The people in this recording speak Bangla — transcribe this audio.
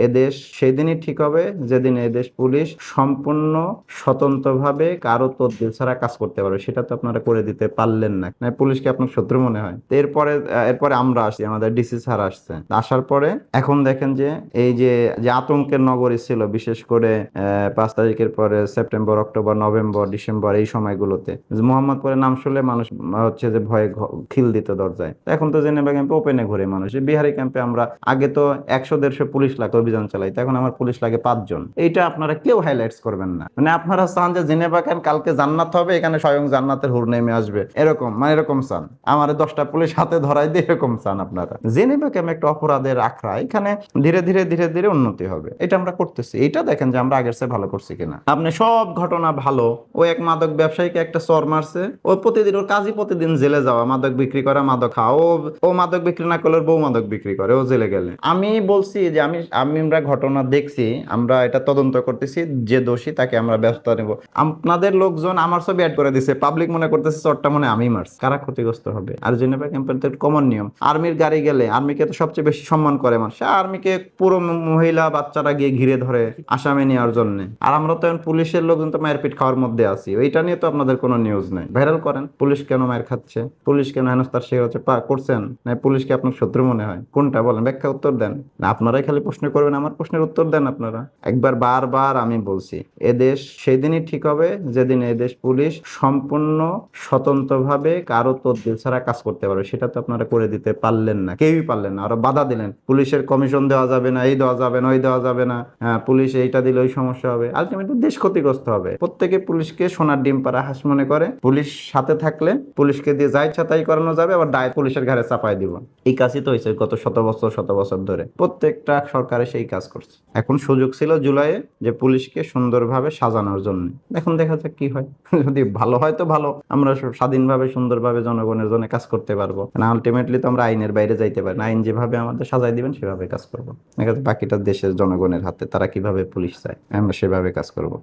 এদেশ সেদিনই ঠিক হবে যেদিন এদেশ পুলিশ সম্পূর্ণ স্বতন্ত্রভাবে কারো তদবির ছাড়া কাজ করতে পারবে। সেটা তো আপনারা করে দিতে পারলেন না, পুলিশকে আপনার শত্রু মনে হয়? তো এরপরে আমরা আসছি, আমাদের ডিসি স্যার আসছে। আসার পরে এখন দেখেন যে এই যে যে আতঙ্কের নগরী ছিল, বিশেষ করে 5 তারিখের পরে সেপ্টেম্বর, অক্টোবর, নভেম্বর, ডিসেম্বর এই সময়গুলোতে মোহাম্মদপুরের নাম শুনলে মানুষ হচ্ছে যে ভয়ে খিল দিত দরজায়। এখন তো জেনেভা ক্যাম্পে ওপেনে ঘুরে মানুষ। বিহারি ক্যাম্পে আমরা আগে তো 100-150 পুলিশ লাগে অভিযান চালাইতো, এখন আমার পুলিশ লাগে 5 জন। এইটা আপনারা কেউ হাইলাইটস করবেন না। আপনারা চান যে জেনেভা ক্যাম্প কালকে জান্নাত হবে, এখানে স্বয়ং জান্নাতের হুর নেমে আসবে, এরকম চান। আমার 10টা পুলিশ হাতে ধরাই দিয়ে এরকম চান আপনারা। জেনেভা ক্যাম্প একটা অপরাধের আখড়া, এখানে ধীরে ধীরে ধীরে ধীরে উন্নতি হবে। এটা আমরা করতেছি। এটা দেখেন যে আমরা আগের চেয়ে ভালো করছি কিনা। আপনি সব ঘটনা ভালো। ও এক মাদক ব্যবসায়ীকে একটা চর মারছে, ও প্রতিদিন, ওর কাজই প্রতিদিন জেলে যাওয়া, মাদক বিক্রি করা, মাদক খাওয়া। ও মাদক বিক্রি না করলে বউ মাদক বিক্রি করে, ও জেলে গেলে। আমি বলছি যে আমরা ঘটনা দেখছি, আমরা এটা তদন্ত করতেছি, যে দোষী তাকে আমরা ব্যবস্থা নেব। আপনাদের লোকজন আমার ছবি অ্যাড করে দিছে, পাবলিক মনে করতেছে চরটা মনে আমি মারছি। কারা ক্ষতিগ্রস্ত হবে? আর জেনেভা ক্যাম্পের তো কমন নিয়ম, আর্মির গাড়ি গেলে আর্মিকে তো সবচেয়ে বেশি সম্মান করে মানুষ। আর্মিকে পুরো মহিলা বাচ্চারা গিয়ে ঘিরে ধরে আসামি নেওয়ার জন্য। আর আমরা তো পুলিশের লোকজন তো মারপিট খাওয়ার মধ্যে আছি। ওইটা নিয়ে তো আপনাদের কোনো নিউজ নাই। ভাইরাল করেন পুলিশ কেন মার খাচ্ছে, পুলিশ কেন হেনস্থার শিকার হচ্ছে করছেন, না পুলিশকে আপনার শত্রু মনে হয়? কোনটা বলেন, ব্যাখ্যা উত্তর দেন। না আপনারাই খালি প্রশ্ন করবেন, আমার প্রশ্নের উত্তর দেন আপনারা। একবার বারবার আমি বলছি, এদেশ সেদিনই ঠিক হবে যেদিন এদেশ পুলিশ সম্পূর্ণ স্বতন্ত্রভাবে কারো তদবির ছাড়া কাজ করতে পারবে। সেটা তো আপনারা করে দিতে পারলেন না, কেউই পারলেন না। আরো বাধা দিলেন, পুলিশের কমিশন দেওয়া যাবে না, এই দেওয়া যাবে না, ওই দেওয়া যাবে না, হ্যাঁ পুলিশ এইটা দিলে ওই সমস্যা হবে। আলটিমেটলি দেশ ক্ষতিগ্রস্ত হবে। প্রত্যেকে পুলিশকে সোনার ডিম পাড়া হাঁস মনে করে। পুলিশ সাথে থাকলে পুলিশকে দিয়ে যা ইচ্ছা তাই করানো যাবে, আবার দায় পুলিশের ঘাড়ে চাপাই দিব। এই কাজই তো হয়েছে গত শত বছর ধরে। প্রত্যেকটা সরকারে সেই কাজ করছে। এখন সুযোগ ছিল জুলাইয়ে যে পুলিশকে সুন্দরভাবে সাজানোর জন্য। এখন দেখা যাক কি হয়। যদি ভালো হয় তো ভালো, আমরা স্বাধীনভাবে সুন্দরভাবে জনগণের জন্য কাজ করতে পারবো। না আলটিমেটলি তো আমরা আইনের বাইরে যাইতে পারি না। আইন যেভাবে আমাদের সাজাই দিবেন সেভাবে কাজ করবো। বাকিটা দেশের জনগণের হাতে, তারা কিভাবে পুলিশ চায় আমরা সেভাবে কাজ করবো।